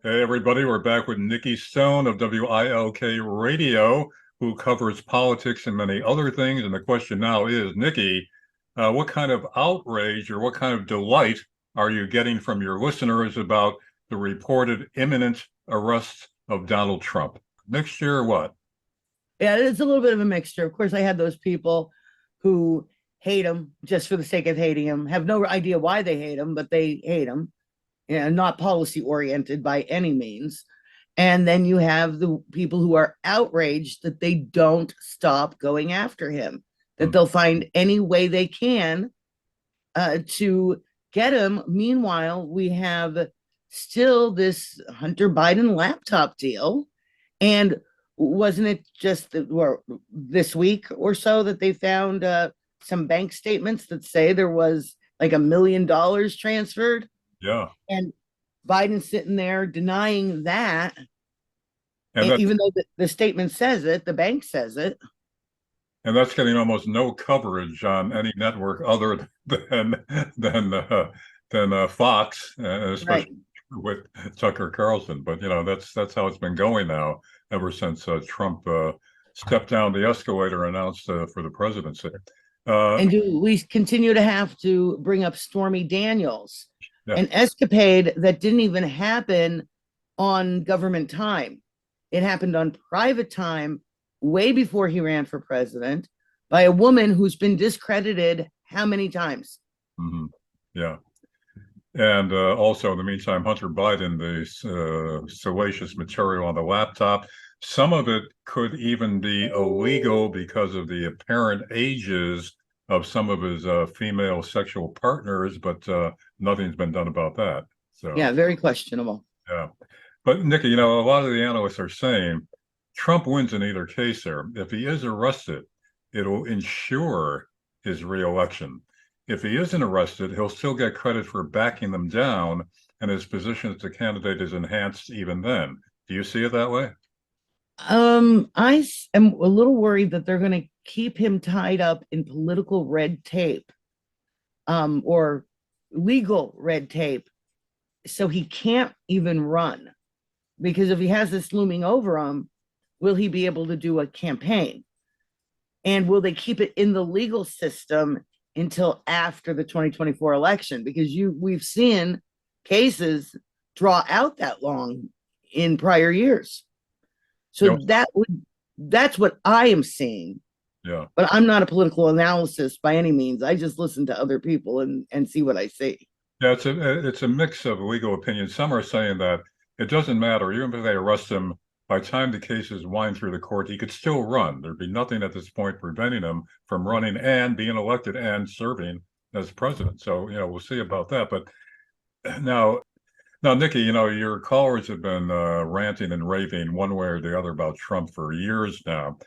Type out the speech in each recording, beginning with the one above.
Hey, everybody, we're back with Nikki Stone of WILK Radio, who covers politics and many other things. And the question now is, Nikki, what kind of outrage or what kind of delight are you getting from your listeners about the reported imminent arrest of Donald Trump? Mixture or what? Yeah, it's a little bit of a mixture. Of course, I had those people who hate him just for the sake of hating him, have no idea why they hate him, but they hate him, and not policy oriented by any means. And then you have the people who are outraged that they don't stop going after him, that they'll find any way they can to get him. Meanwhile, we have still this Hunter Biden laptop deal. And wasn't it just this week or so that they found some bank statements that say there was like $1 million transferred? Yeah. And Biden's sitting there denying that, And that's, even though the statement says it, the bank says it. and that's getting almost no coverage on any network other than Fox, especially Right. with Tucker Carlson. But that's how it's been going now ever since Trump stepped down the escalator announced for the presidency. And do we continue to have to bring up Stormy Daniels, Yeah. an escapade that didn't even happen on government time? It happened on private time way before he ran for president by a woman who's been discredited how many times? Mm-hmm. Yeah. And also, in the meantime, Hunter Biden, the salacious material on the laptop, some of it could even be illegal because of the apparent ages of some of his female sexual partners, but nothing's been done about that. So Yeah, very questionable. yeah. But Nikki, a lot of the analysts are saying Trump wins in either case there. If he is arrested, it'll ensure his reelection. If he isn't arrested, he'll still get credit for backing them down, and his position as a candidate is enhanced even then. Do you see it that way? I am a little worried that they're going to keep him tied up in political red tape, or legal red tape, so he can't even run. Because if he has this looming over him, will he be able to do a campaign? And will they keep it in the legal system until after the 2024 election? Because we've seen cases draw out that long in prior years. So that's what I am seeing. Yeah. But I'm not a political analyst by any means. I just listen to other people and see what I see. Yeah, it's a mix of legal opinions. Some are saying that it doesn't matter, even if they arrest him, by the time the cases wind through the court, he could still run. There'd be nothing at this point preventing him from running and being elected and serving as president. So, we'll see about that. But now, Nikki, your callers have been ranting and raving one way or the other about Trump for years now.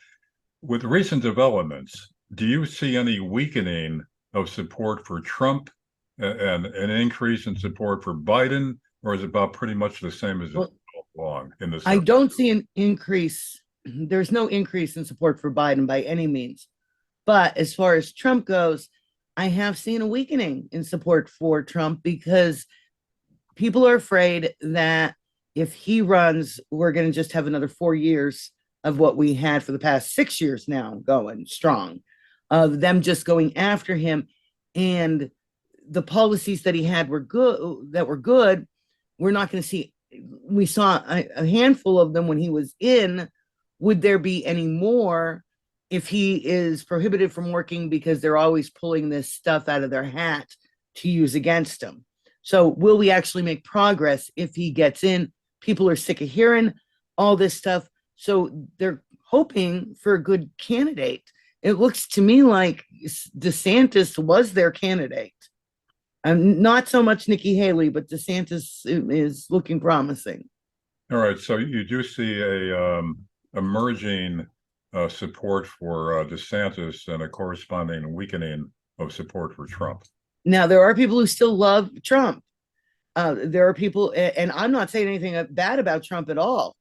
With recent developments, do you see any weakening of support for Trump and an increase in support for Biden, or is it about pretty much the same as it's long in this? I don't see an increase. There's no increase in support for Biden by any means. But as far as Trump goes, I have seen a weakening in support for Trump because people are afraid that if he runs, we're going to just have another 4 years of what we had for the past 6 years now going strong, of them just going after him. And the policies that he had were good. We're not going to see. We saw a handful of them when he was in. Would there be any more if he is prohibited from working because they're always pulling this stuff out of their hat to use against him? So will we actually make progress if he gets in? People are sick of hearing all this stuff. So they're hoping for a good candidate. It looks to me like DeSantis was their candidate. Not so much Nikki Haley, but DeSantis is looking promising. All right. So you do see a emerging support for DeSantis and a corresponding weakening of support for Trump. Now, there are people who still love Trump. There are people, and I'm not saying anything bad about Trump at all.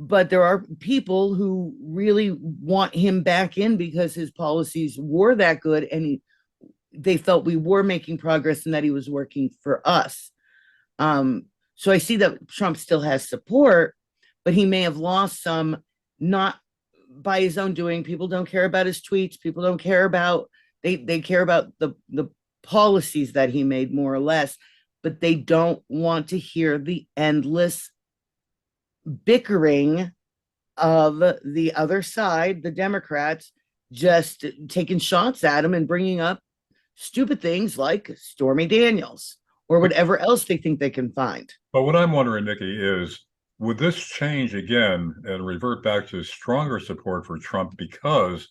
But there are people who really want him back in because his policies were that good and they felt we were making progress and that he was working for us. So I see that Trump still has support, but he may have lost some, not by his own doing. People don't care about his tweets. People don't care about, they care about the policies that he made, more or less, but they don't want to hear the endless bickering of the other side, the Democrats, just taking shots at him and bringing up stupid things like Stormy Daniels or whatever else they think they can find. But what I'm wondering, Nikki, is would this change again and revert back to stronger support for Trump because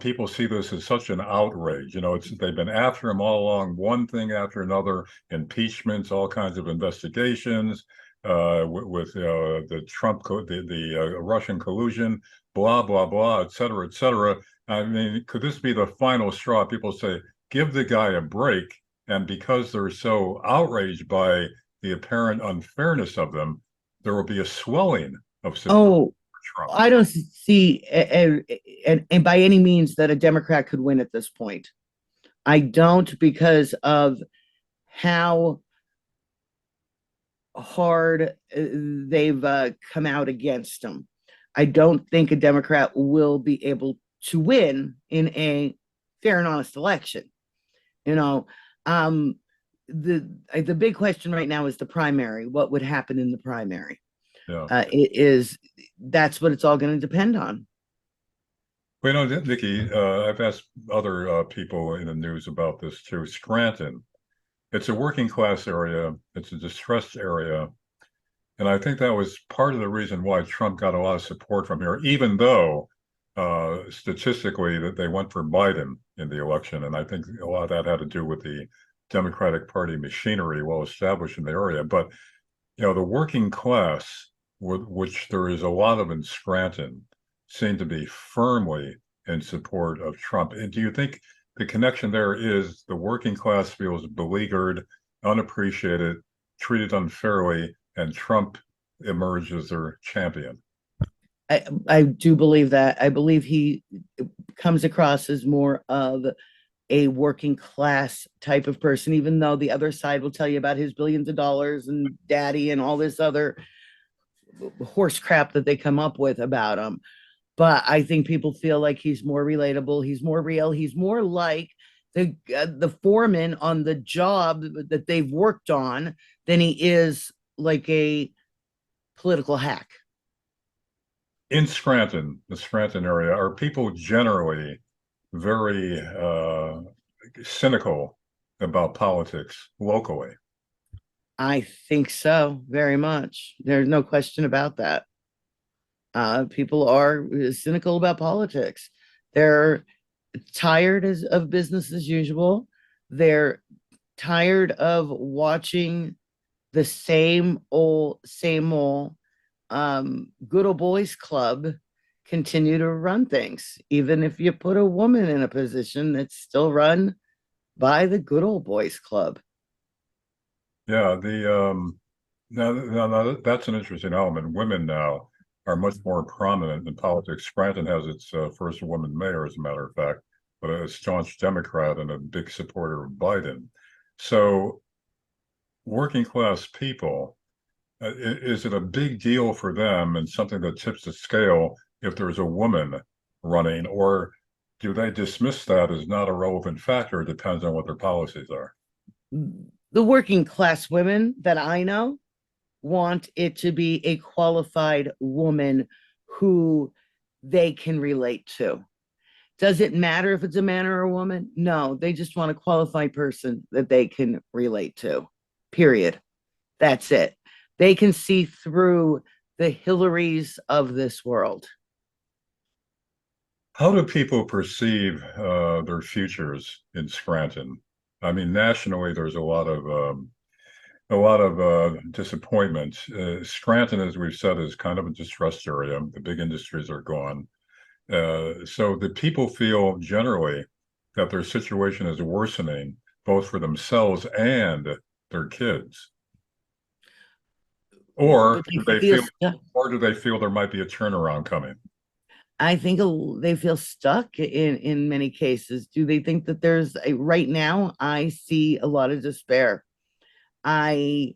people see this as such an outrage? You know, they've been after him all along, one thing after another, impeachments, all kinds of investigations with the Trump, the Russian collusion, blah blah blah, et cetera, et cetera. I mean, could this be the final straw? People say, give the guy a break, and because they're so outraged by the apparent unfairness of them, there will be a swelling of support Oh, for Trump. I don't see, and by any means, that a Democrat could win at this point. I don't, because of how hard they've come out against him. I don't think a Democrat will be able to win in a fair and honest election. You know, the big question right now is the primary. What would happen in the primary? Yeah. That's what it's all going to depend on. Well, you know, Nikki, I've asked other people in the news about this too. Scranton, it's a working class area. It's a distressed area. And I think that was part of the reason why Trump got a lot of support from here, even though statistically that they went for Biden in the election. And I think a lot of that had to do with the Democratic Party machinery well established in the area. But, you know, the working class, which there is a lot of in Scranton, seem to be firmly in support of Trump. And do you think the connection there is the working class feels beleaguered, unappreciated, treated unfairly, and Trump emerges as their champion? I do believe that. I believe he comes across as more of a working class type of person, even though the other side will tell you about his billions of dollars and daddy and all this other horse crap that they come up with about him. But I think people feel like he's more relatable. He's more real. He's more like the foreman on the job that they've worked on than he is like a political hack. In Scranton, the Scranton area, are people generally very cynical about politics locally? I think so, very much. There's no question about that. People are cynical about politics. They're tired of business as usual. They're tired of watching the same old, good old boys club continue to run things. Even if you put a woman in a position, that's still run by the good old boys club. Yeah, now that's an interesting element. Women now are much more prominent in politics. Scranton has its first woman mayor, as a matter of fact, but a staunch Democrat and a big supporter of Biden. So, working class people, is it a big deal for them and something that tips the scale if there's a woman running, or do they dismiss that as not a relevant factor? It depends on what their policies are. The working class women that I know want it to be a qualified woman who they can relate to. Does it matter if it's a man or a woman? No, they just want a qualified person that they can relate to. Period. That's it. They can see through the Hillarys of this world. How do people perceive their futures in Scranton? I mean, nationally, there's a lot of disappointment. Scranton, as we've said, is kind of a distressed area. The big industries are gone. So the people feel generally that their situation is worsening, both for themselves and their kids. Or do they feel, or do they feel there might be a turnaround coming? I think they feel stuck in many cases. Do they think that there's a right now? I see a lot of despair. I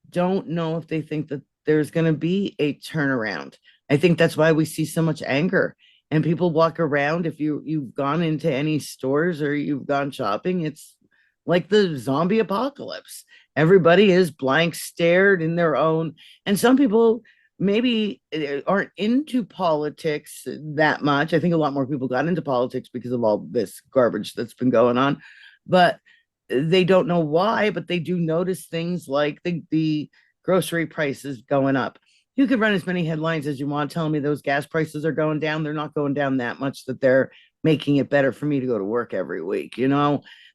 don't know if they think that there's going to be a turnaround. I think that's why we see so much anger and people walk around. If you've gone into any stores or you've gone shopping, it's like the zombie apocalypse. Everybody is blank stared in their own, and some people maybe aren't into politics that much. I think a lot more people got into politics because of all this garbage that's been going on, but they don't know why, but they do notice things like the grocery prices going up. You could run as many headlines as you want telling me those gas prices are going down. They're not going down that much that they're making it better for me to go to work every week.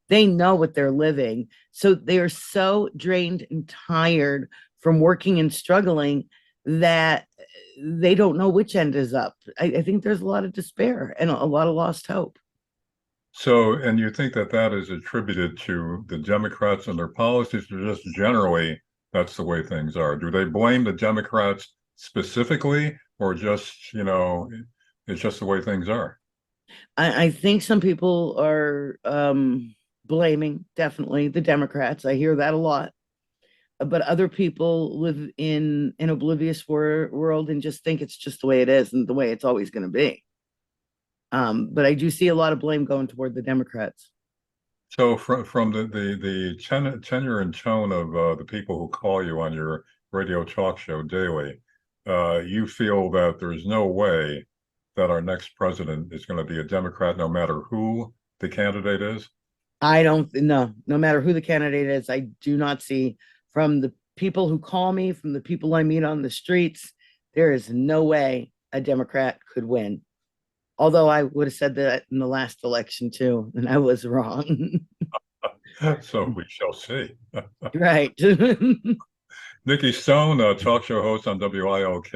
They know what they're living. So they are so drained and tired from working and struggling that they don't know which end is up. I think there's a lot of despair and a lot of lost hope. So, and you think that that is attributed to the Democrats and their policies, or just generally that's the way things are? Do they blame the Democrats specifically, or just, it's just the way things are? I think some people are blaming definitely the Democrats. I hear that a lot. But other people live in an oblivious world and just think it's just the way it is and the way it's always going to be. But I do see a lot of blame going toward the Democrats. So from the tenor and tone of the people who call you on your radio talk show daily, you feel that there's no way that our next president is going to be a Democrat, no matter who the candidate is? I don't know. No matter who the candidate is, I do not see from the people who call me, from the people I meet on the streets, there is no way a Democrat could win. Although I would have said that in the last election too, and I was wrong. So we shall see. Right. Nikki Stone, talk show host on WILK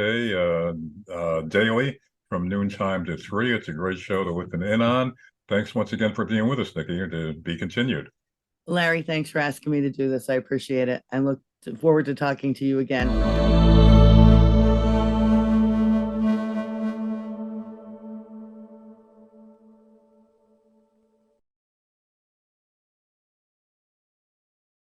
daily from noontime to 3. It's a great show to listen in on. Thanks once again for being with us, Nikki, to be continued. Larry, thanks for asking me to do this. I appreciate it. I look forward to talking to you again.